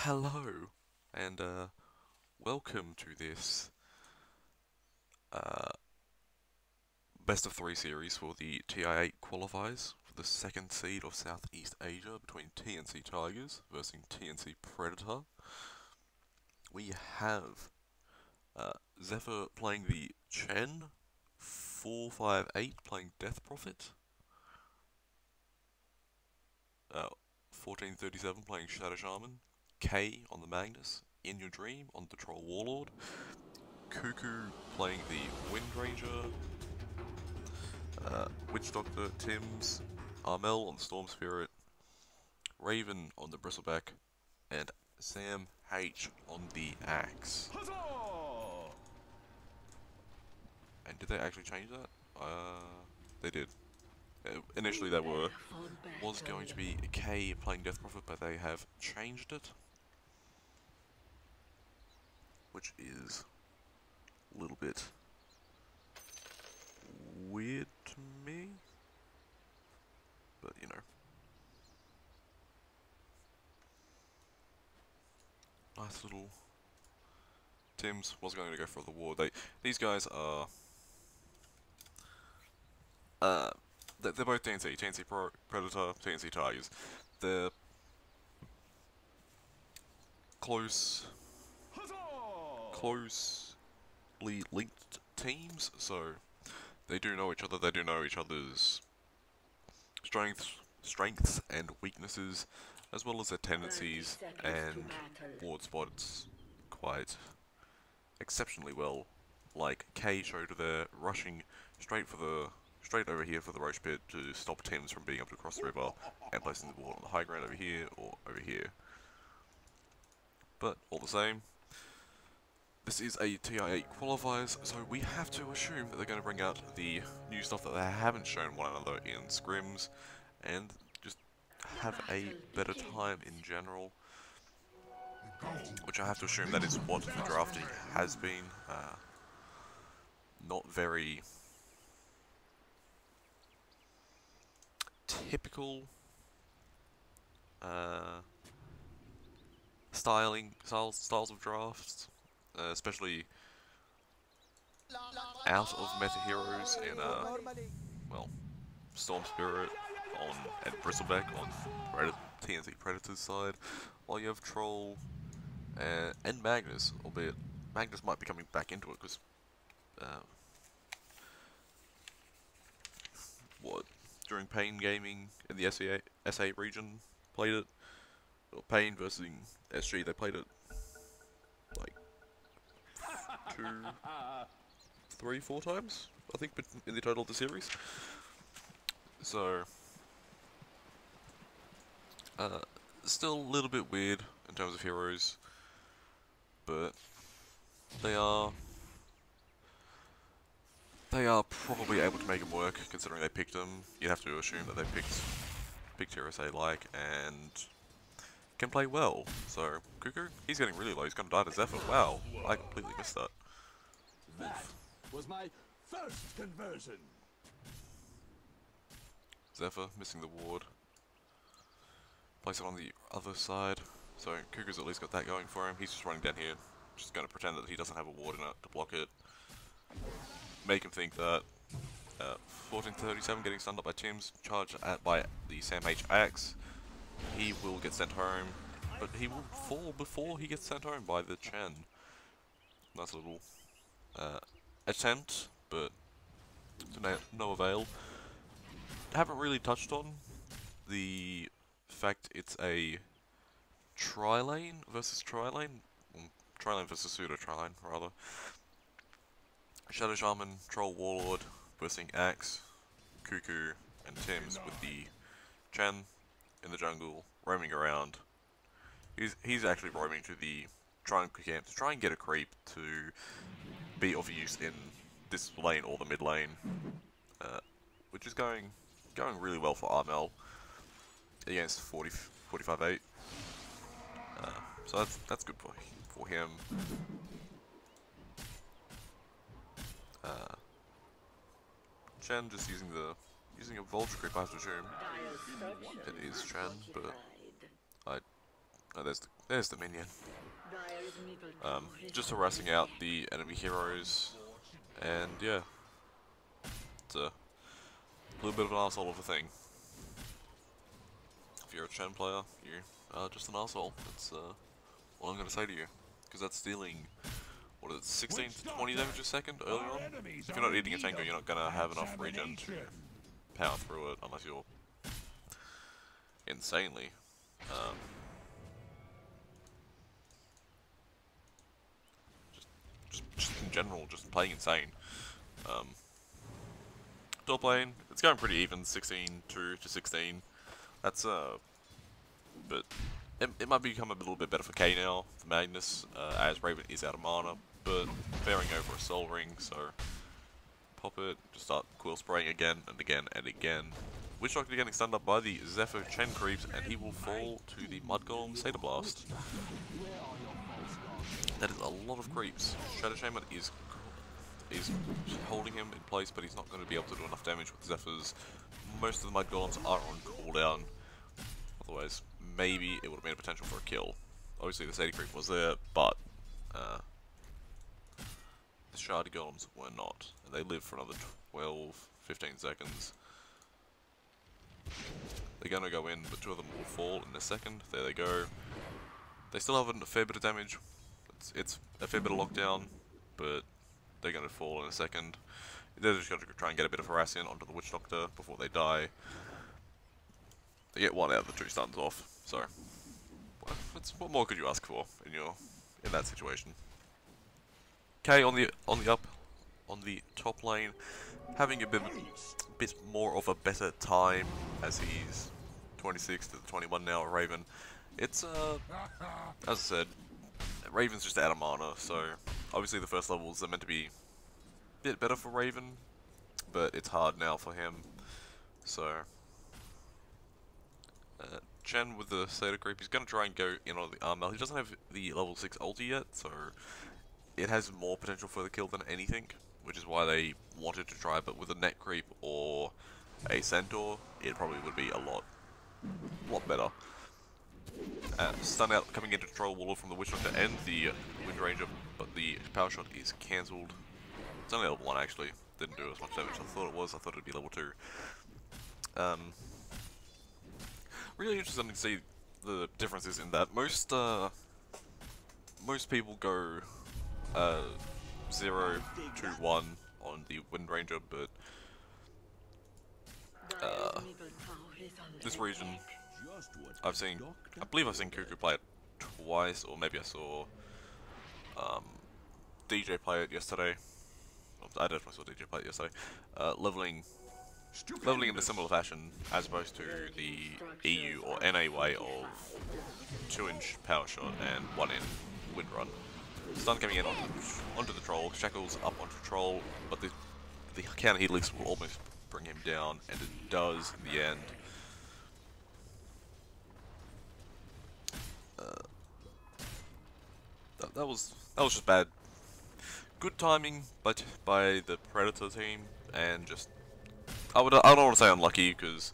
Hello, and welcome to this uh, best of three series for the TI8 qualifiers for the second seed of Southeast Asia between TNC Tigers versus TNC Predator. We have Zephyr playing the Chen, 458 playing Death Prophet, 1437 playing Shadow Shaman, K on the Magnus, In Your Dream on the Troll Warlord, Cuckoo playing the Wind Ranger, Witch Doctor, Tim's, Armel on the Storm Spirit, Raven on the Bristleback, and Sam H on the Axe. And did they actually change that? They did. Initially there was going to be K playing Death Prophet, but they have changed it, which is a little bit weird to me, but you know. Nice little. Tim's was going to go for the war. These guys are they're both TNC Predator, TNC Tigers. They're closely linked teams, so they do know each other. They do know each other's strengths and weaknesses, as well as their tendencies and ward spots quite exceptionally well. Like K showed, they're rushing straight over here for the Roach Pit to stop Tim's from being able to cross the river and placing the ward on the high ground over here or over here. But all the same, this is a TI8 qualifiers, so we have to assume that they're going to bring out the new stuff that they haven't shown one another in scrims, and just have a better time in general. Which I have to assume that is what the drafting has been. Not very typical styles of drafts, especially out of meta heroes in well, Storm Spirit on and Bristleback on TNC Predator's side, while you have Troll and Magnus, albeit Magnus might be coming back into it because what during Pain Gaming in the SA region played it. Well, Pain versus SG, they played it like 2, 3, 4 times, I think, in the total of the series. So, still a little bit weird in terms of heroes, but they are probably able to make them work considering they picked them. You'd have to assume that they picked heroes they like and can play well. So Cuckoo, he's getting really low. He's gonna die to Zephyr. Wow, I completely missed that. That was my first conversion. Zephyr missing the ward. Place it on the other side. So Cuckoo's at least got that going for him. He's just running down here, just gonna pretend that he doesn't have a ward in it to block it. Make him think that 1437 getting stunned up by Tim's, charged at by the Sam H axe. He will get sent home, but he will fall before he gets sent home by the Chen. Nice little attempt, but to no avail. Haven't really touched on the fact it's a tri-lane versus tri-lane. Tri-lane versus pseudo-tri-lane, rather. Shadow Shaman, Troll Warlord, Bursting Axe, Cuckoo, and Tim's with the Chen in the jungle, roaming around. He's actually roaming to the triangle camp to try and get a creep to be of use in this lane or the mid lane, which is going really well for Armel against 45-8. So that's good for him. Chen just using a vulture creep, I have to assume. It is Chen, but I Oh, there's the minion. Just harassing out the enemy heroes, and yeah, it's a little bit of an arsehole of a thing. If you're a Chen player, you are just an arsehole. That's what I'm gonna say to you, because that's stealing, what is it, 16 to 20 damage a second early on? If you're not eating a tango, you're not gonna have enough regen to power through it, unless you're insanely. Just in general, just playing insane. Top lane, it's going pretty even, 16-2 to 16. That's but it might become a little bit better for K now, for Magnus, as Raven is out of mana, but faring over a Soul Ring, so pop it, just start quill spraying again and again and again. Witch Doctor getting stunned up by the Zephyr Chen creeps, and he will fall to the Mud Golem Seder Blast. That is a lot of creeps. Shadow Shaman is holding him in place, but he's not going to be able to do enough damage with Zephyrs. Most of the Mud Golems are on cooldown. Otherwise, maybe it would have been a potential for a kill. Obviously, the Sadie Creep was there, but the Shard Golems were not. And they live for another 12-15 seconds. They're going to go in, but two of them will fall in a second. There they go. They still have a fair bit of damage. It's a fair bit of lockdown, but they're going to fall in a second. They're just going to try and get a bit of harass in onto the Witch Doctor before they die. They get one out of the two stuns off, so what more could you ask for in that situation? K on the top lane, having a bit more of a better time, as he's 26 to 21 now at Raven. It's as I said, Raven's just out of mana, so obviously the first levels are meant to be a bit better for Raven, but it's hard now for him. So Chen with the Seder Creep, he's going to try and go in on the Armel. He doesn't have the level 6 ulti yet, so it has more potential for the kill than anything, which is why they wanted to try it. But with a Net Creep or a Centaur, it probably would be a lot better. Stun out coming into Troll Wall from the Witch Doctor and the Wind Ranger, but the power shot is cancelled. It's only level 1 actually, didn't do as much damage as I thought it was. I thought it'd be level 2. Really interesting to see the differences in that. Most people go 0 to 1 on the Wind Ranger, but this region I believe I've seen Cuckoo play it twice, or maybe I saw DJ play it yesterday. I definitely saw DJ play it yesterday. Leveling in a similar fashion, as opposed to the EU or NA way of 2-inch power shot and 1-in wind run. Stun coming in onto the troll, shackles up onto troll, but the counter helix will almost bring him down, and it does in the end. That was just bad. Good timing, but by the Predator team, and just I don't want to say unlucky, because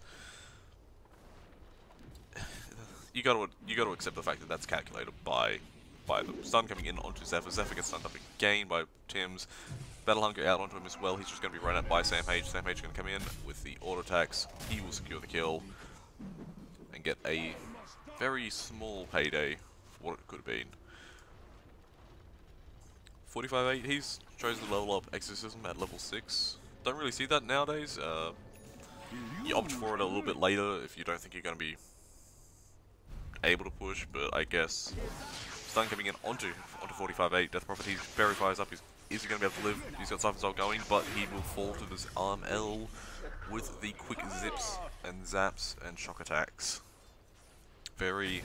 you gotta accept the fact that that's calculated by them. Stun coming in onto Zephyr. Zephyr gets stunned up again by Tim's. Battle Hunger out onto him as well. He's just going to be run out by Sampage. Sampage is going to come in with the auto attacks. He will secure the kill and get a very small payday for what it could have been. 45-8, he's chosen to level up Exorcism at level 6. Don't really see that nowadays. You opt for it a little bit later if you don't think you're going to be able to push, but I guess stun coming in onto 45-8. Death Prophet, he verifies up. Is he going to be able to live? He's got Siphon Soul going, but he will fall to this Arm L with the quick zips and zaps and shock attacks. Very,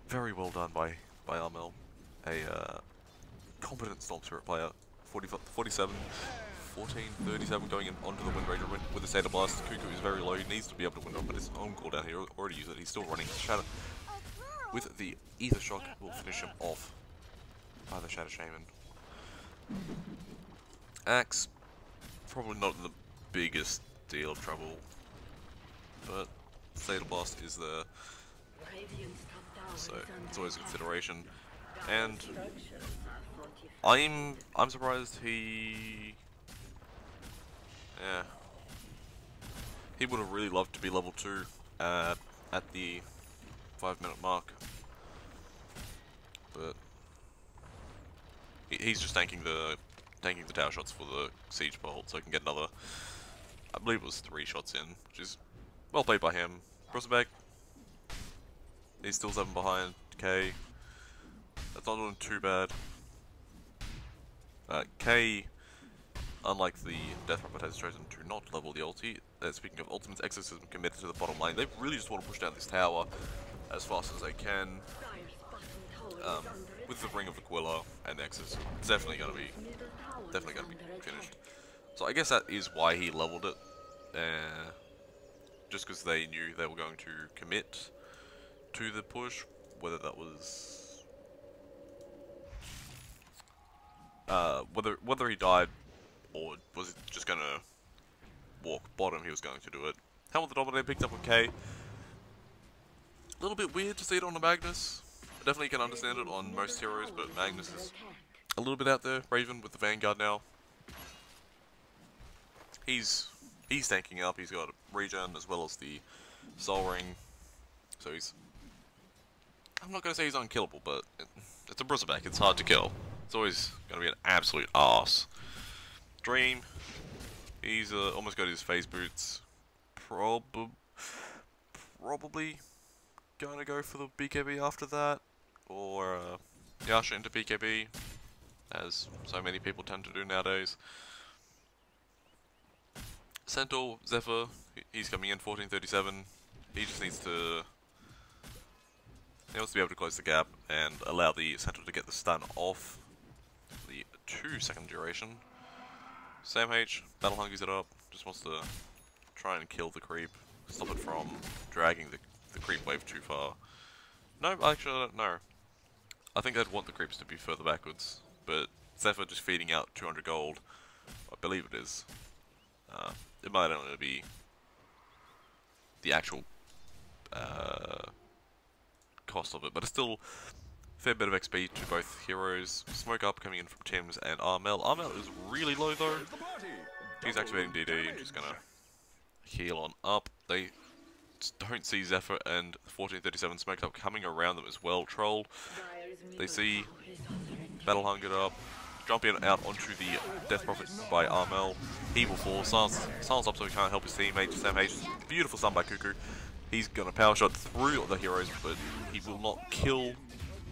very well done by Arm L. A competent Storm Spirit player. 47, 14, 37 going in onto the Wind Ranger with the Seder Blast. Cuckoo is very low. He needs to be able to win on, but his own cooldown here already used it. He's still running Shadow. With the Ether Shock, will finish him off by the Shadow Shaman. Axe, probably not in the biggest deal of trouble, but Seder Blast is there. So it's always a consideration. And I'm surprised yeah, he would have really loved to be level 2 at the 5-minute mark, but he's just tanking the tower shots for the siege bolt, so he can get another. I believe it was 3 shots in, which is well played by him. Brossenbeck, he's still 7 behind K. That's not doing too bad. K, unlike the Death Robot, has chosen to not level the ulti. Speaking of ultimates, Exorcism committed to the bottom lane. They really just want to push down this tower as fast as they can. With the Ring of Aquila and Exorcism, it's definitely gonna be finished. So I guess that is why he leveled it. Just because they knew they were going to commit to the push, whether that was whether he died or was just gonna walk bottom, he was going to do it. Helmet the Dominator picked up on K. A little bit weird to see it on the Magnus. I definitely can understand it on most heroes, but Magnus is a little bit out there. Raven with the Vanguard now. He's tanking up. He's got a regen as well as the Soul Ring, so he's. I'm not gonna say he's unkillable, but it's a Brossenbeck. It's hard to kill. It's always gonna be an absolute arse. Dream. He's almost got his phase boots. Probably gonna go for the BKB after that, or Yasha into BKB, as so many people tend to do nowadays. Centaur, Zephyr, he's coming in 1437. He just needs to. He wants to be able to close the gap and allow the Centaur to get the stun off the 2-second duration. Sam H, Battle Hungers it up, just wants to try and kill the creep, stop it from dragging the creep wave too far. No, actually I don't know. I think I'd want the creeps to be further backwards, but Zephyr just feeding out 200 gold, I believe it is. It might only be the actual cost of it, but it's still a fair bit of XP to both heroes. Smoke up coming in from Tim's and Armel. Armel is really low though. He's activating DD and just gonna heal on up. They don't see Zephyr and 1437 Smoked up coming around them as well. Troll. They see Battle Hungered up. Jumping out onto the Death Prophet by Armel. He will fall. Silence up so he can't help his teammate. Sam H. Beautiful stun by Cuckoo. He's gonna power shot through the heroes, but he will not kill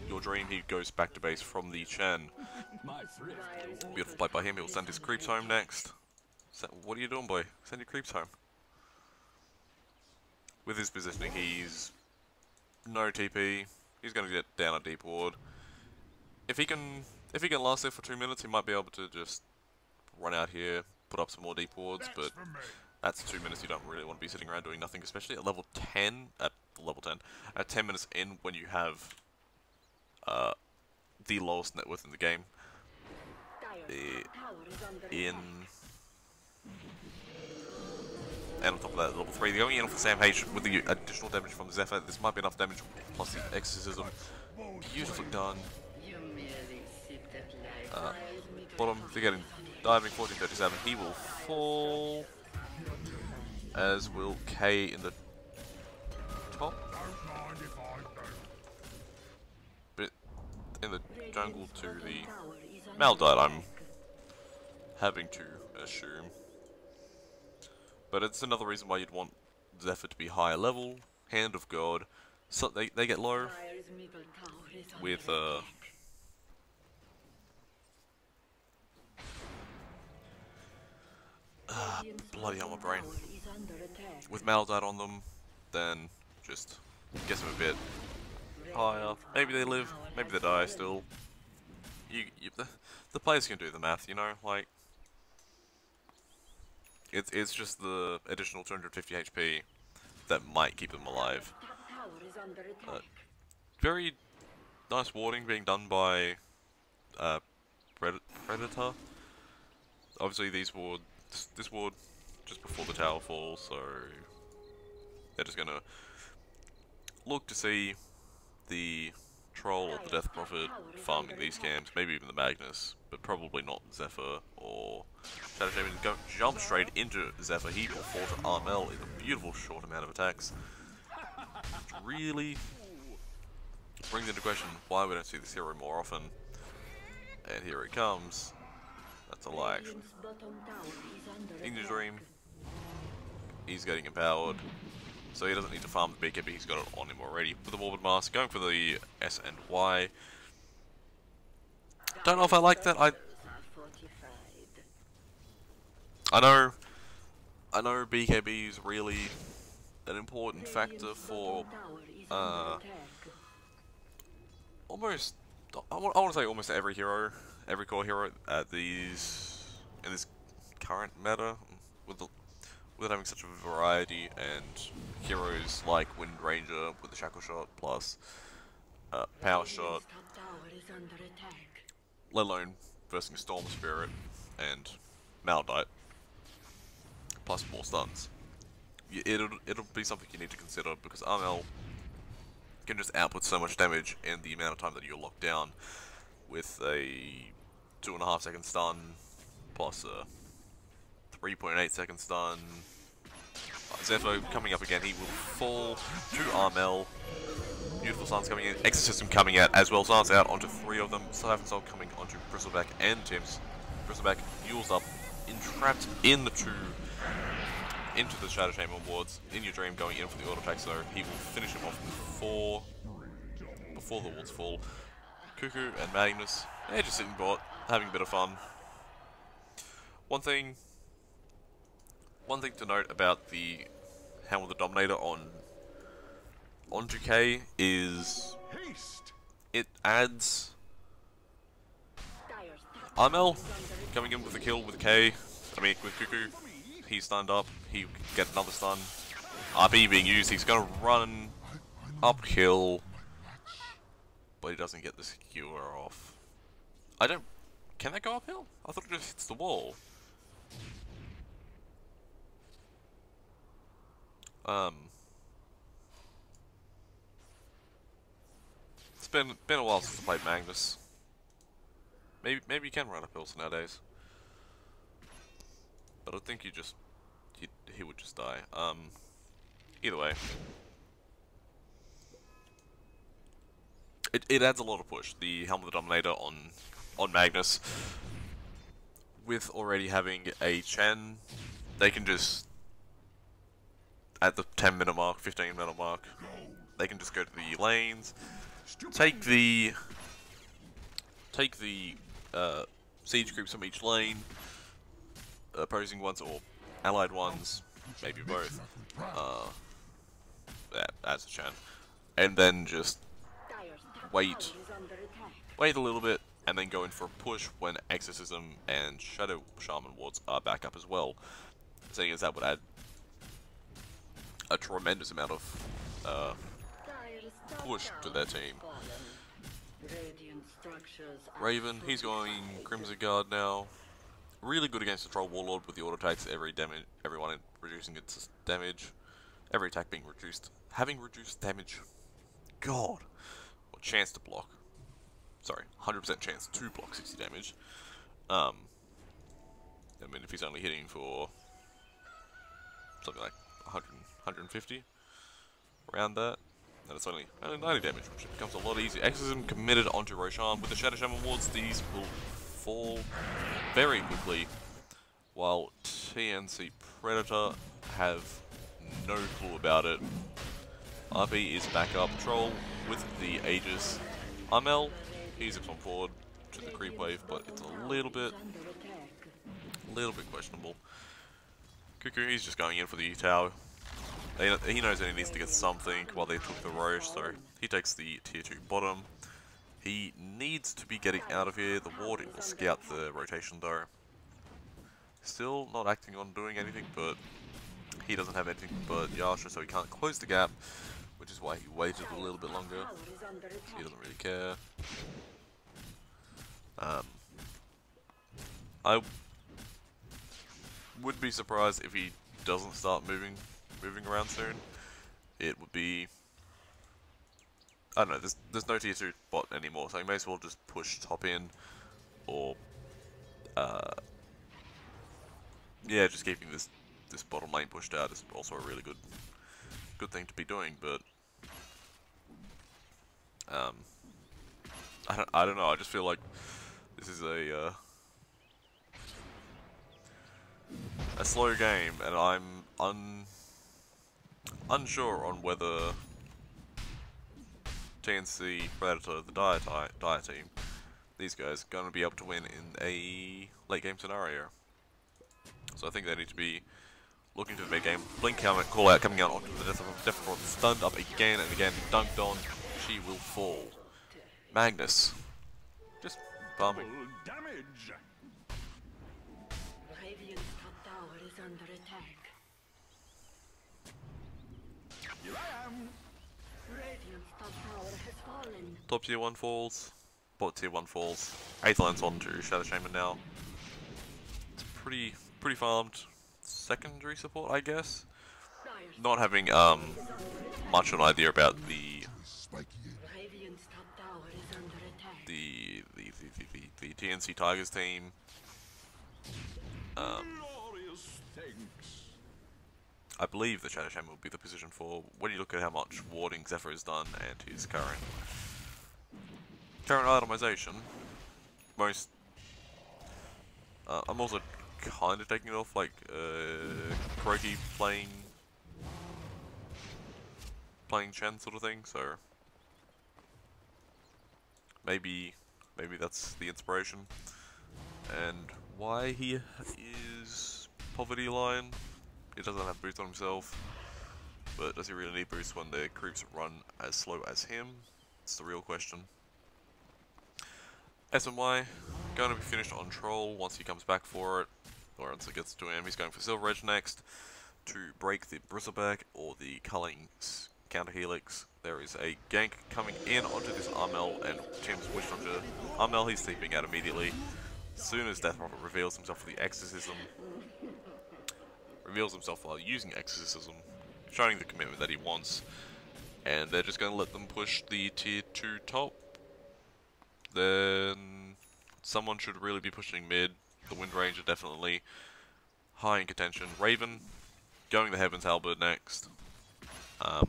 your Dream. He goes back to base from the Chen. Beautiful play by him. He'll send his creeps home next. What are you doing, boy? Send your creeps home. With his positioning, he's no TP. He's gonna get down a deep ward. If he can last there for 2 minutes, he might be able to just run out here, put up some more deep wards, but that's 2 minutes you don't really want to be sitting around doing nothing, especially at level 10, at 10 minutes in when you have the lowest net worth in the game. And on top of that, level 3, going in for Sam H with the additional damage from Zephyr. This might be enough damage, plus the Exorcism. Beautifully done. Bottom, they're getting diving 1437. He will fall, as will K in the top. But in the jungle to the Maldite, I'm having to assume. But it's another reason why you'd want Zephyr to be higher level. Hand of God. So they get low with bloody hell, my brain. With Maldite on them, then just gets them a bit higher. Maybe they live, maybe they die still. The players can do the math, you know, like it's just the additional 250 HP that might keep them alive. Very nice warding being done by Predator. Obviously this ward just before the tower falls, so they're just gonna look to see the Troll or the Death Prophet farming these camps, maybe even the Magnus, but probably not Zephyr or Shadow Shaman. Go jump straight into Zephyr. He will fall to Armel in a beautiful short amount of attacks. Which really brings into question why we don't see this hero more often. And here he comes. That's a lie, actually. In your dream, he's getting empowered, so he doesn't need to farm the BKB, he's got it on him already. With the Morbid Mask, going for the S and Y. Don't know if I like that. I know BKB is really an important factor for almost, I want to say almost every hero, every core hero in this current meta, with having such a variety and heroes like Wind Ranger with the Shackle Shot plus Power Shot, let alone versing Storm Spirit and Maldite plus more stuns. It'll be something you need to consider, because Armel can just output so much damage in the amount of time that you're locked down with a 2.5 second stun plus a 3.8 second stun. Zephyr coming up again, he will fall to Armel. Beautiful stuns coming in, Exorcism coming out as well, stuns out onto 3 of them. Siphon Soul coming onto Bristleback and Tim's. Bristleback heals up, entrapped in the into the Shadow Shaman wards. In your dream, going in for the auto attack, so he will finish him off before the wards fall. Cuckoo and Magnus, they're just sitting bot, having a bit of fun. One thing to note about the Helm of the Dominator on 2K is it adds Armel coming in with a kill with a K. I mean, with Cuckoo, he's stunned up, he can get another stun. RP being used, he's gonna run uphill, but he doesn't get the skewer off. Can that go uphill? I thought it just hits the wall. It's been a while since I played Magnus. Maybe you can run up hills nowadays, but I think he would just die. Either way, it adds a lot of push. The Helm of the Dominator on Magnus, with already having a Chen, they can just, at the 10-minute mark, 15-minute mark, they can just go to the lanes, take the siege creeps from each lane, opposing ones or allied ones, maybe both, as a Chen, and then just wait a little bit, and then go in for a push when Exorcism and Shadow Shaman wards are back up as well, seeing as that would add a tremendous amount of push to their team. Raven, he's going Crimson Guard now. Really good against the Troll Warlord with the auto attacks, everyone reducing its damage. Every attack being reduced. Having reduced damage. God. Or chance to block. Sorry, 100% chance to block 60 damage. I mean, if he's only hitting for something like 100, 150, around that, and it's only 90 damage, which becomes a lot easier. Exorcism committed onto Roshan. With the Shadow Shaman wards, these will fall very quickly, while TNC Predator have no clue about it. RP is back up. Troll with the Aegis. Armel, he's on forward to the creep wave, but it's a little bit questionable. Cuckoo, he's just going in for the tower. He knows that he needs to get something while they took the Roche, so he takes the tier 2 bottom. He needs to be getting out of here. The ward will scout the rotation though. Still not acting on doing anything, but he doesn't have anything but Yasha, so he can't close the gap, which is why he waited a little bit longer. He doesn't really care. I would be surprised if he doesn't start moving around soon. It would be I don't know, there's no tier 2 bot anymore, so you may as well just push top in, or, yeah, just keeping this bottom lane pushed out is also a really good thing to be doing, but, I don't know, I just feel like this is a slow game, and I'm unsure on whether TNC Predator, the Dire team, these guys, going to be able to win in a late game scenario. So I think they need to be looking to the mid game. Blink call out coming out onto the Death Rod, stunned up again and again, dunked on. She will fall. Magnus, just farming. Damage. Radiant's top tower is under attack. Here I am. Radiant's top tower has fallen. Top tier 1 falls, bot tier 1 falls. 8th lane's on to Shadow Shaman now. It's pretty farmed. Secondary support, I guess. Not having much of an idea about the Radiant's top tower is under attack. the TNC Tigers team. Glorious things. I believe the Shadow Shaman will be the position for when you look at how much warding Zephyr has done and his current itemization. Most I'm also kind of taking it off like Kroki playing Chen sort of thing, so maybe that's the inspiration. And why he is poverty line, he doesn't have boots on himself, but does he really need boots when the creeps run as slow as him? It's the real question. SMY going to be finished on Troll once he comes back for it, or once it gets to him. He's going for Silver Edge next to break the Bristleback or the Culling counter helix. There is a gank coming in onto this Armel, and Tim switched onto Armel. He's sleeping out immediately. As soon as Death Prophet reveals himself with the Exorcism, reveals himself while using Exorcism, showing the commitment that he wants, and they're just going to let them push the tier 2 top. Then someone should really be pushing mid. The Wind Ranger definitely high in contention. Raven going the Heaven's Halberd next. Dire's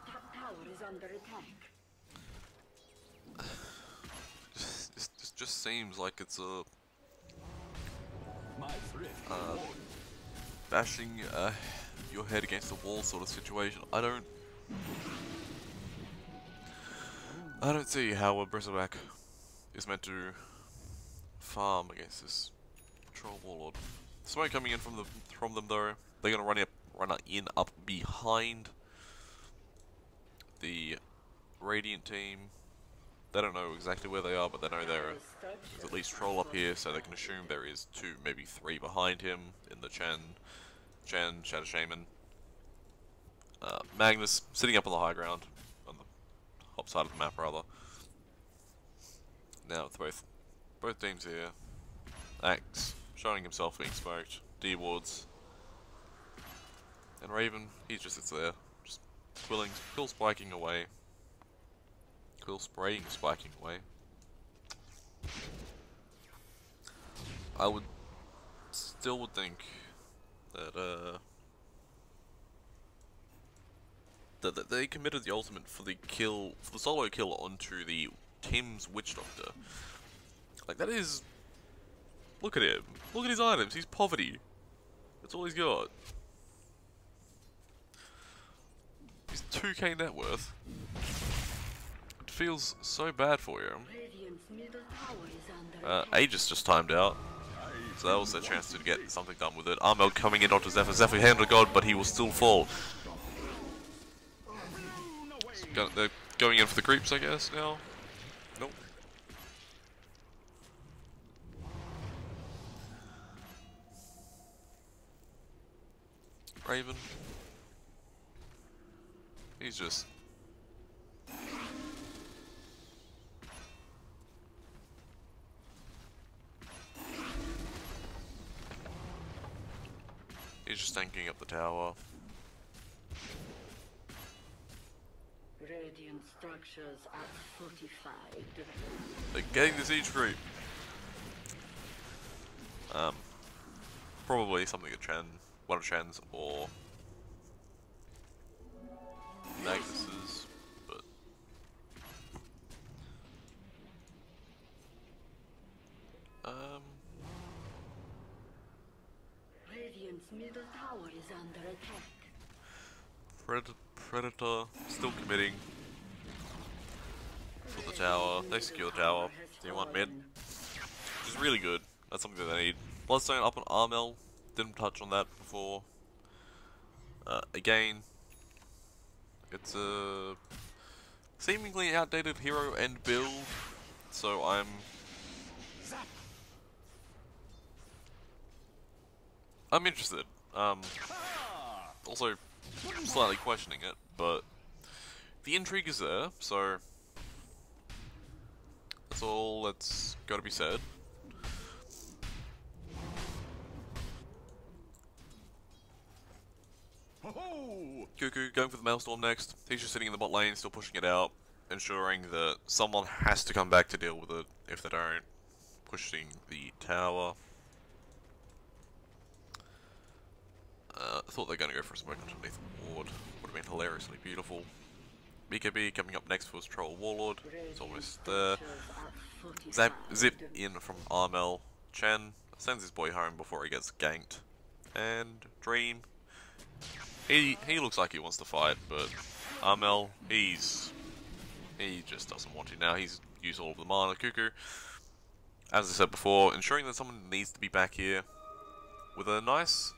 top tower is under attack. This just seems like it's a My thrift. bashing your head against the wall sort of situation. I don't see how a Bristleback is meant to farm against this Troll Warlord. Smoke coming in from them though. They're gonna run in up behind the Radiant team. They don't know exactly where they are, but they know there's at least Troll up here, so they can assume there is 2, maybe 3 behind him in the Chen, Shadow Shaman. Magnus sitting up on the high ground, on the top side of the map rather. Now it's both teams here. Axe showing himself being smoked. D-wards. And Raven, he just sits there, just quill spiking away. Quill spraying, spiking away. I would think that that they committed the ultimate for the solo kill onto the Tim's Witch Doctor. Like that is, look at him. Look at his items. He's poverty. That's all he's got. He's 2k net worth. It feels so bad for you. Radiant's middle tower is under attack. Aegis just timed out. So that was a chance to get something done with it. Armel coming in onto Zephyr. Zephyr hand to God, but he will still fall. They're going in for the creeps, I guess, now. Nope. Raven. He's just... He's just tanking up the tower. Radiant's Radiant structures are fortified. They're getting the siege creep. Probably something at Chen, one of Chen's or Magnus's, but Radiant's middle tower is under attack. Predator still committing for the tower. They secure the tower. T1 mid, which is really good. That's something that they need. Bloodstone up on Armel. Didn't touch on that before. Again, it's a seemingly outdated hero and build, so I'm interested. Also slightly questioning it, but the intrigue is there, so that's all that's got to be said. Cuckoo going for the Maelstrom next. He's just sitting in the bot lane, still pushing it out, ensuring that someone has to come back to deal with it if they don't. Pushing the tower. I thought they were going to go for a smoke underneath the ward. Would have been hilariously beautiful. BKB coming up next for his Troll Warlord. It's almost there. Zip in from Armel. Chen sends his boy home before he gets ganked. And Dream. He looks like he wants to fight, but Armel, he just doesn't want to now. He's used all of the mana. Cuckoo, as I said before, ensuring that someone needs to be back here with a nice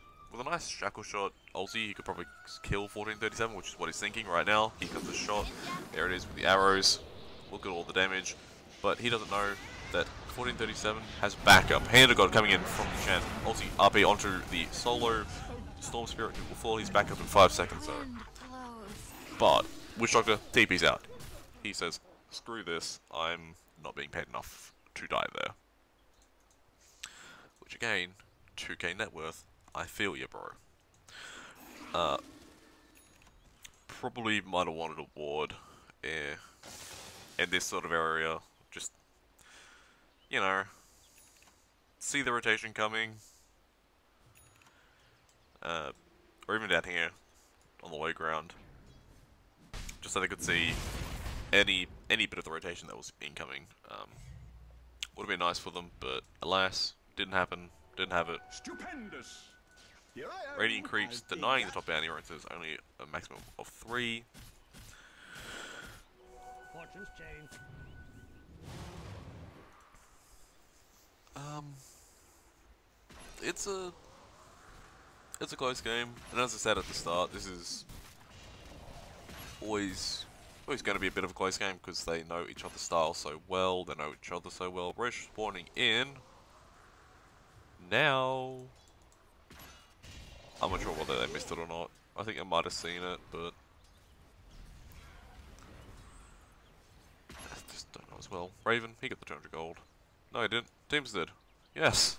shackle shot ulti. He could probably kill 1437, which is what he's thinking right now. He comes the shot. There it is with the arrows. Look at all the damage, but he doesn't know that 1437 has backup. Hand of God coming in from the Chen. Ulti RP onto the solo. Storm Spirit will fall his back up in 5 seconds though. But Witch Doctor TP's out. He says, screw this, I'm not being paid enough to die there. Which again, 2k net worth, I feel you bro. Probably might have wanted a ward in this sort of area. Just, you know, see the rotation coming. Or even down here on the low ground, just so they could see any bit of the rotation that was incoming. Would have been nice for them, but alas, didn't happen. Didn't have it. Stupendous. Here I am. Radiant creeps denying the top bounty rank. There's only a maximum of 3. Fortune's change. It's a close game, and as I said at the start, this is always going to be a bit of a close game because they know each other's style so well, they know each other so well. Rish spawning in. Now, I'm not sure whether they missed it or not. I think I might have seen it, but I just don't know as well. Raven, he got the 200 gold. No, he didn't. Teams did. Yes.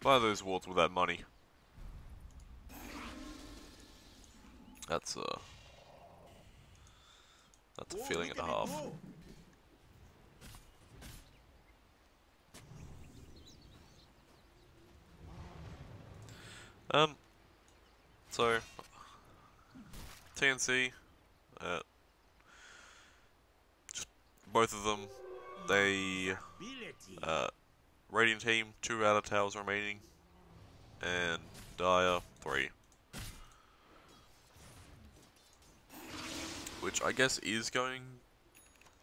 Buy those wards with that money. That's a feeling and a half. So TNC, just both of them, they Radiant team 2 out of towers remaining, and Dire 3. Which I guess is going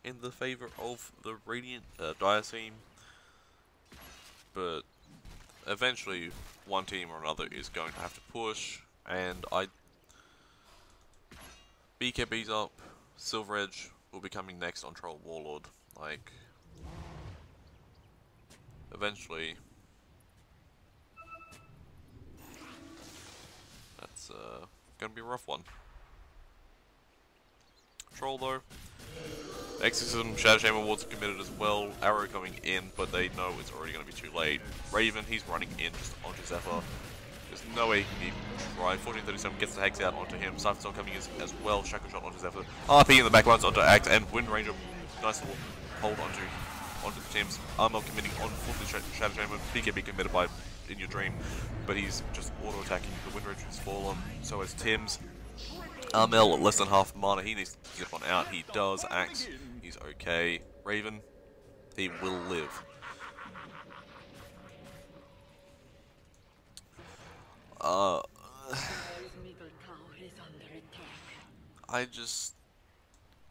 in the favor of the Radiant Dire team, but eventually one team or another is going to have to push, and BKB's up, Silver Edge will be coming next on Troll Warlord. Like, eventually, that's gonna be a rough one. Troll though, Exorcism, Shadow Shame awards are committed as well. Arrow coming in, but they know it's already going to be too late. Raven, he's running in just onto Zephyr. There's no way he can even try. 1437 gets the Hex out onto him. Siphon's not coming as well. Shackle shot onto his effort. RP in the backlines onto Axe, and Wind Ranger. Nice little hold onto the Tim's. Armel committing on full Shadow Chamber. BKB committed by In Your Dream, but he's just auto-attacking. The Wind Ranger has fallen. So has Tim's. Armel at less than half mana. He needs to get one out. He does. Axe. He's okay. Raven. He will live. I just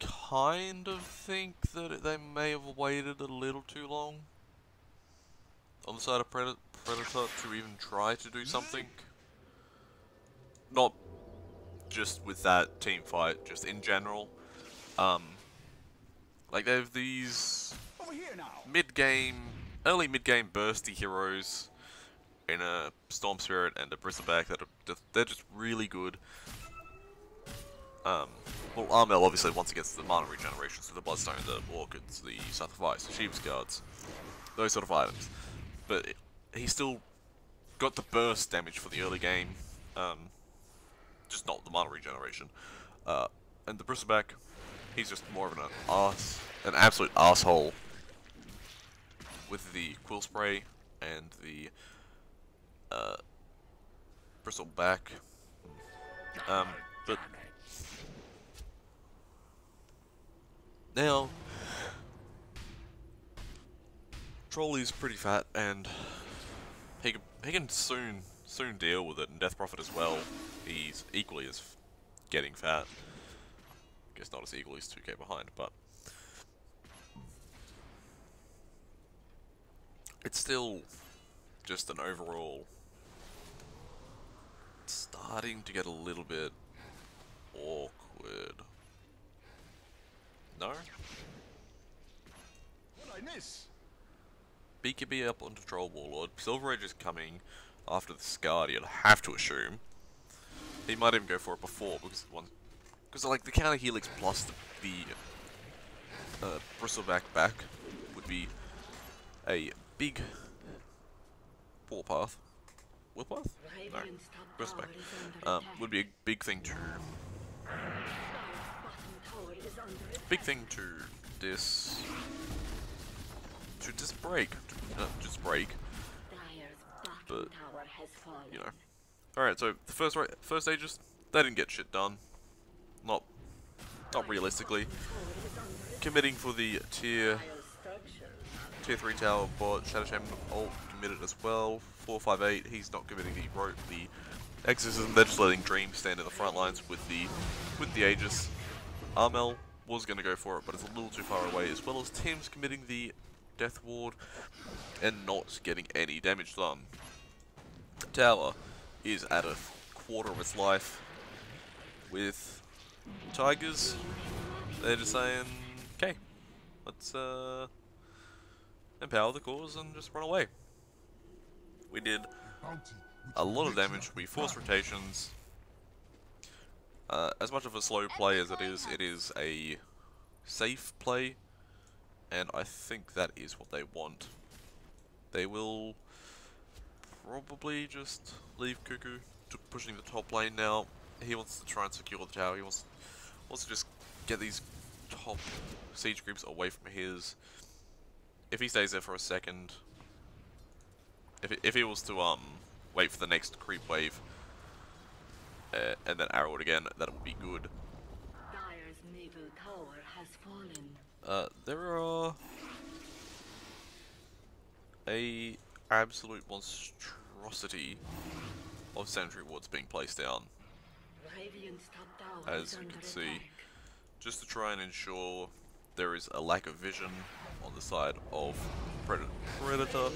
kind of think that they may have waited a little too long on the side of Predator to even try to do something. Not just with that team fight, just in general. Like they have these early mid-game bursty heroes in a Storm Spirit and a Bristleback they're just really good. Well, Armel obviously once it gets the mana regeneration, so the Bloodstone, the Orchids, the Scythe of Ice, the Sheep's Guards, those sort of items. But he still got the burst damage for the early game, just not the mana regeneration. And the Bristleback, he's just more of an absolute asshole with the Quill Spray and the Bristleback. But now Trolley's pretty fat, and he can soon deal with it, and Death Prophet as well. He's equally as getting fat. Guess not as equally as 2k behind, but it's still just an overall starting to get a little bit awkward. No? What I miss? BKB up onto Troll Warlord. Silver Age is coming after the Scard, you'd have to assume. He might even go for it before, because like the counter Helix plus the Bristleback back would be a big Warpath. Warpath? No. Bristleback. Would be a big thing to just break. But you know. Alright, so the first Aegis, they didn't get shit done. Not realistically. Committing for the tier 3 tower bot, Shadow Chamber ult committed as well. 458, he's not committing the Exorcism, they're just letting Dream stand in the front lines with the Aegis. Armel was gonna go for it, but it's a little too far away, as well as Tim's committing the Death Ward and not getting any damage done. Tower is at a quarter of its life with Tigers. They're just saying, okay, let's empower the cause and just run away. We did a lot of damage, we forced rotations. As much of a slow play as it is a safe play, and I think that is what they want. They will probably just leave Cuckoo to pushing the top lane now. He wants to try and secure the tower. He wants to just get these top siege groups away from his. If he stays there for a second, if he was to wait for the next creep wave and then arrow it again, that would be good. Dire's middle tower has fallen. There are a absolute monstrosity of sentry wards being placed down, Radiant's top tower as is you under can see, attack. just to try and ensure there is a lack of vision on the side of Predator.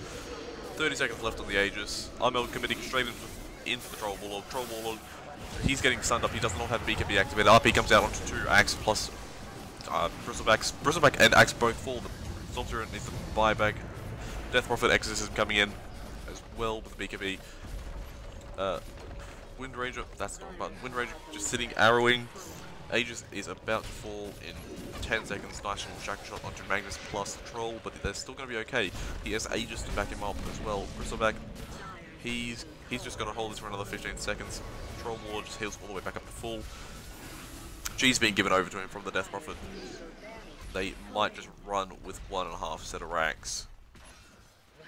30 seconds left on the Aegis. Armel committing straight into the Troll Warlord. Troll Warlord, he's getting stunned up. He does not have BKB activated. RP comes out onto 2 Axe plus Bristleback and Axe both fall. The Storm Spirit needs to buy back. Death Prophet Exorcism coming in as well with the BKB. Wind Ranger, that's not a button. Wind Ranger just sitting, arrowing. Aegis is about to fall in 10 seconds. Nice little shackle shot onto Magnus plus the Troll, but they're still going to be okay. He has Aegis to back him up as well. Bristleback He's just got to hold this for another 15 seconds. Troll Ward just heals all the way back up to full. G's being given over to him from the Death Prophet. They might just run with 1.5 set of racks.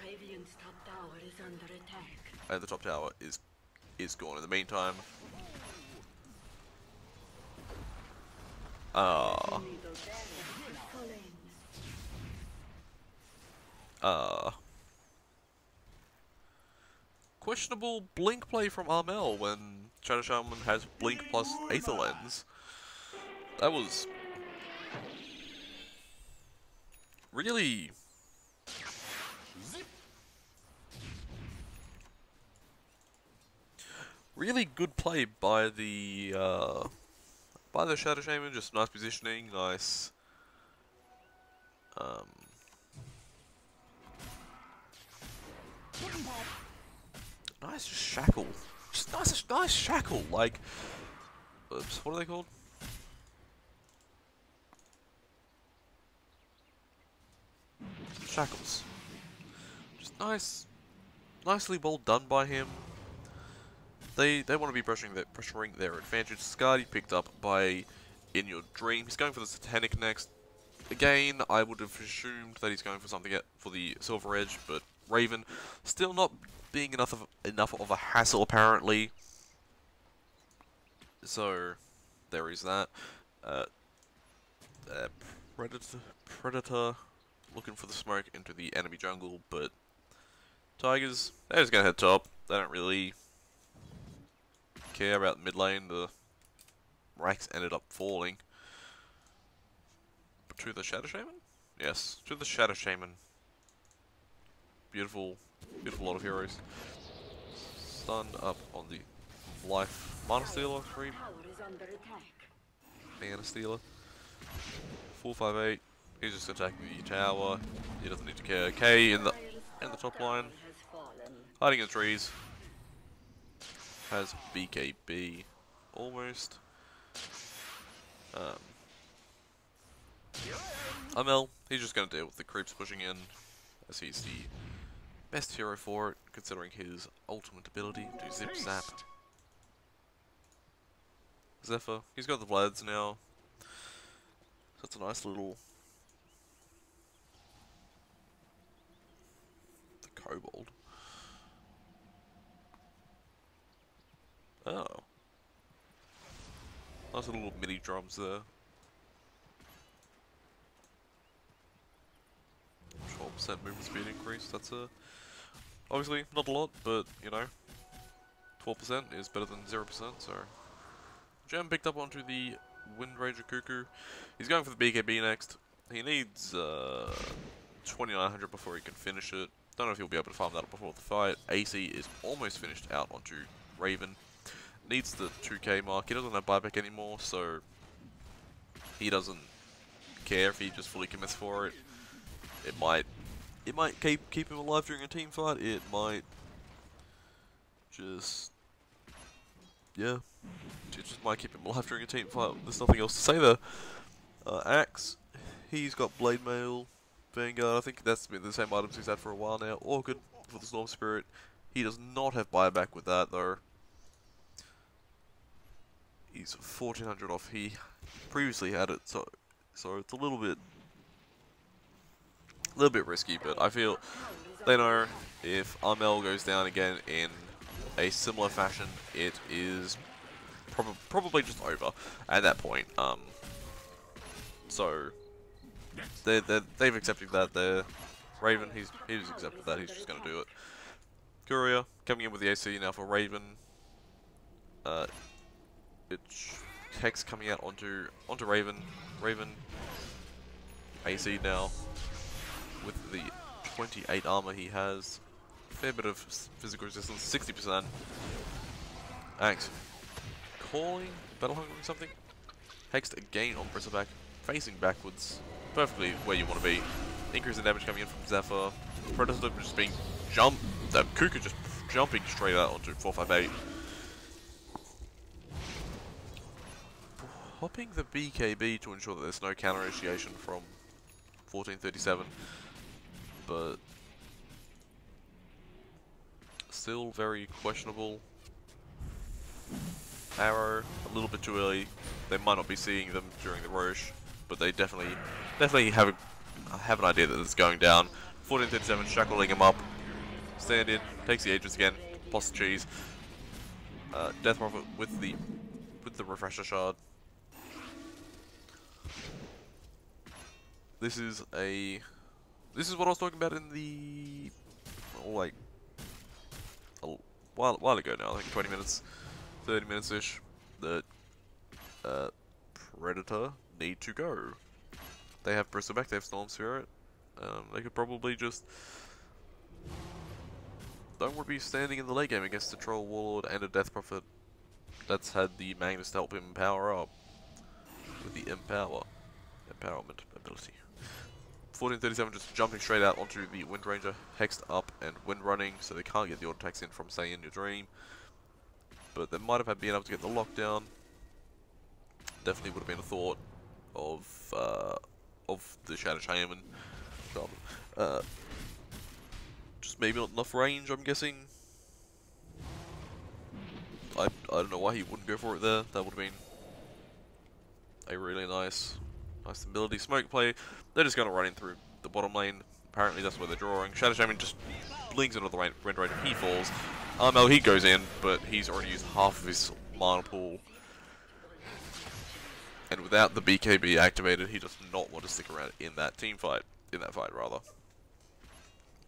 Radiant's top tower is under attack. And the top tower is gone in the meantime. Questionable blink play from Armel when Shadow Shaman has blink plus Aether Lens. That was really good play by the Shadow Shaman. Just nice positioning, nice nice shackle. Just nice shackle, like oops, what are they called? Shackles. Just nicely well done by him. They want to be pressuring their advantage. Skadi picked up by In Your Dream. He's going for the Satanic next. Again, I would have assumed that he's going for something for the Silver Edge, but Raven still not being enough of a hassle apparently. So there is that. Predator looking for the smoke into the enemy jungle, but Tigers, they're just gonna head top. They don't really care about mid lane. The racks ended up falling. But to the Shadow Shaman? Yes, to the Shadow Shaman. Beautiful lot of heroes. Stunned up on the life. Mana Stealer, 3 Mana Stealer. 458. He's just attacking the tower. He doesn't need to care. K in the top line. Hiding in the trees. Has BKB almost. Amel, he's just going to deal with the creeps pushing in, as he's the best hero for it, considering his ultimate ability to zip zap. Zephyr, he's got the Vlads now. So it's a nice little Kobold. Oh. Nice little mini drums there. 12% movement speed increase, that's obviously not a lot, but you know, 12% is better than 0%, so. Gem picked up onto the Wind Ranger Cuckoo. He's going for the BKB next. He needs 2900 before he can finish it. Don't know if he'll be able to farm that up before the fight. AC is almost finished out onto Raven. Needs the 2k mark. He doesn't have buyback anymore, so he doesn't care if he just fully commits for it. It might keep him alive during a team fight. It might just, yeah, it just might keep him alive during a team fight. There's nothing else to say there. Axe, he's got Blade Mail, Vanguard. I think that's been the same items he's had for a while now. Orchid for the Storm Spirit. He does not have buyback with that though. He's 1400 off. He previously had it, so it's a little bit risky. But I feel they know if Armel goes down again in a similar fashion, it is probably just over at that point. So they've accepted that. They're Raven. He's accepted that. He's just gonna do it. Courier coming in with the AC now for Raven. It's Hex coming out onto Raven. Raven AC now with the 28 armor he has. Fair bit of physical resistance, 60%. Axe calling, battle hungering something. Hex again on Bristleback, facing backwards, perfectly where you want to be. Increase in damage coming in from Zephyr. Predator just being jumped. The Cuckoo just jumping straight out onto 458. Popping the BKB to ensure that there's no counter initiation from 1437, but still very questionable. Arrow, a little bit too early. They might not be seeing them during the Roche, but they definitely have an idea that it's going down. 1437 shackling him up. Stand in, takes the Aegis again, plus the cheese. Death Prophet with the refresher shard. This is what I was talking about in the like a while ago now, I think 20 minutes, 30 minutes ish. The Predator need to go. They have Bristleback, they have Storm Spirit. They could probably just don't want to be standing in the late game against a Troll Warlord and a Death Prophet that's had the Magnus to help him power up with the empowerment ability. 1437 just jumping straight out onto the Wind Ranger, hexed up and wind running, so they can't get the auto attacks in from Say in Your Dream. But they might have been able to get the lockdown. Definitely would have been a thought of the Shadow Shaman. Just maybe not enough range, I'm guessing. I don't know why he wouldn't go for it there. That would have been a really nice ability. Smoke play. They're just going to run in through the bottom lane. Apparently that's where they're drawing. Shadow Shaman just blinks into the Wind Ranger. He falls. Armel, he goes in, but he's already used half of his mana pool. And without the BKB activated, he does not want to stick around in that team fight. In that fight, rather.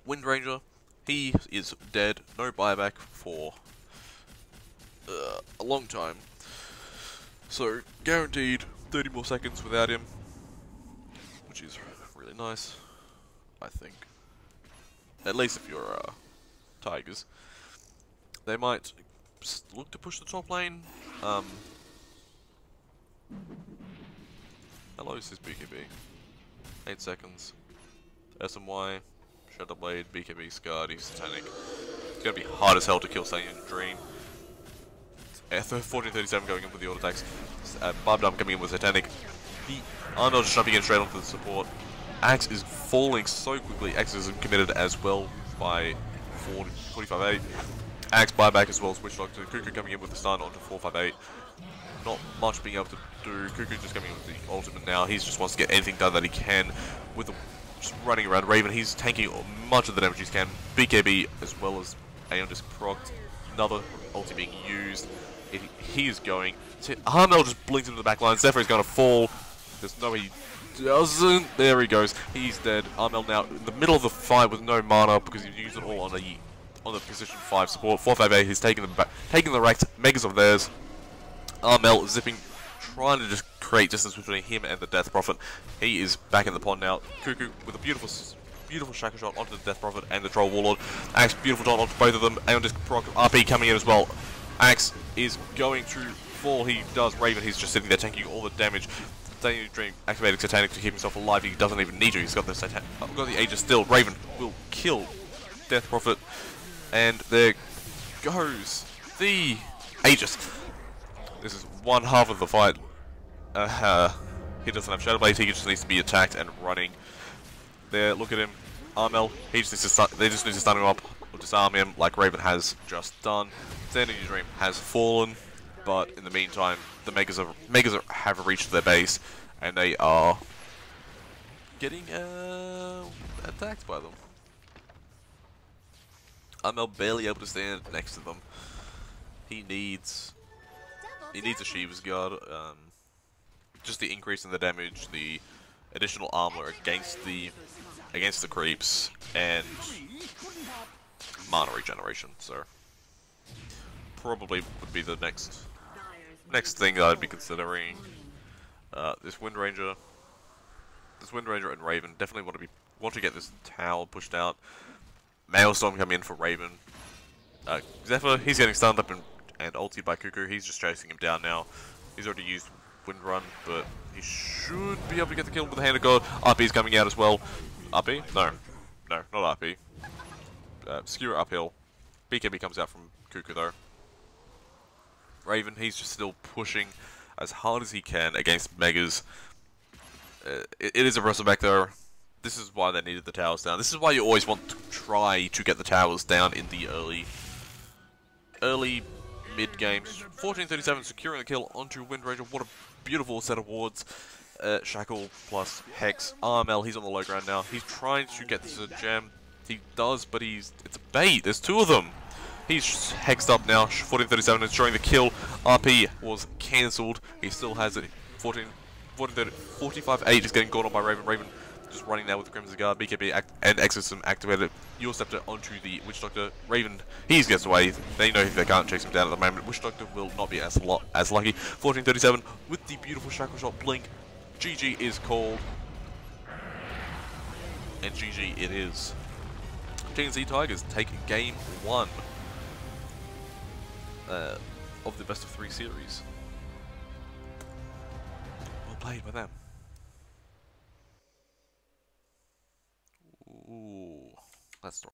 Wind Ranger, he is dead. No buyback for a long time. So, guaranteed 30 more seconds without him. Which is really nice, I think. At least if you're Tigers. They might look to push the top lane. How low is his BKB? 8 seconds. SMY, Shadow Blade, BKB, Scarred, he's Satanic. It's gonna be hard as hell to kill Say in Your Dream. 1437 going in with the auto attacks. Barbed Arm coming in with Satanic. Arnold just jumping in straight onto the support. Axe is falling so quickly. Axe is committed as well by 45-8. Axe buyback as well, switch lock to Cuckoo coming in with the stun onto 458. Not much being able to do. Cuckoo just coming in with the ultimate now. He just wants to get anything done that he can with the just running around. Raven, he's tanking much of the damage he can. BKB as well as Aeon Disc procced. Another ulti being used. He is going. Harmel just blinks into the back line. Zephyr is going to fall. There's no way he doesn't. There he goes. He's dead. Armel now in the middle of the fight with no mana because he's used it all on the position 5 support. 458. He's taking the wrecked megas of theirs. Armel zipping, trying to just create distance between him and the Death Prophet. He is back in the pond now. Cuckoo with a beautiful shackle shot onto the Death Prophet and the Troll Warlord. Axe, beautiful shot onto both of them. Aeon Disc proc, RP coming in as well. Axe is going to fall. He does. Raven, he's just sitting there tanking all the damage. Say Dream activating Satanic to keep himself alive. He doesn't even need to. He's got the Aegis still. Raven will kill Death Prophet, and there goes the Aegis. This is one half of the fight. He doesn't have Shadow Blade. He just needs to be attacked and running. There, look at him. Armel. He just needs to they just need to stun him up or disarm him, like Raven has just done. Stand in Your Dream has fallen. But in the meantime, the Megas have reached their base, and they are getting attacked by them. Armel barely able to stand next to them. He needs a Shiva's Guard. Just the increase in the damage, the additional armor against the creeps, and mana regeneration. So probably would be the next thing that I'd be considering. This Wind Ranger and Raven definitely want to get this tower pushed out. Maelstrom coming in for Raven. Zephyr, he's getting stunned up and ulted by Cuckoo. He's just chasing him down now. He's already used Wind Run, but he should be able to get the kill with the Hand of God. RP's coming out as well. RP? No, not RP. Skewer uphill. BKB comes out from Cuckoo though. Raven, he's just still pushing as hard as he can against Megas. It is a wrestle back there. This is why they needed the towers down. This is why you always want to try to get the towers down in the early early, mid games. 1437 securing the kill onto Wind Ranger. What a beautiful set of wards. Shackle plus Hex. RML, he's on the low ground now. He's trying to get this as a gem. He does, but it's a bait. There's two of them. He's hexed up now. 1437 ensuring the kill. RP was cancelled. He still has it. 45-8 is getting gone on by Raven. Raven just running now with the Crimson Guard. BKB and Exorcism activated. Your Scepter onto the Witch Doctor. Raven, he gets away. They know they can't chase him down at the moment. Witch Doctor will not be as lucky. 1437 with the beautiful Shackle Shot blink. GG is called. And GG it is. TNC Tigers take game 1 of the best of 3 series. Well played by them. Ooh, that's not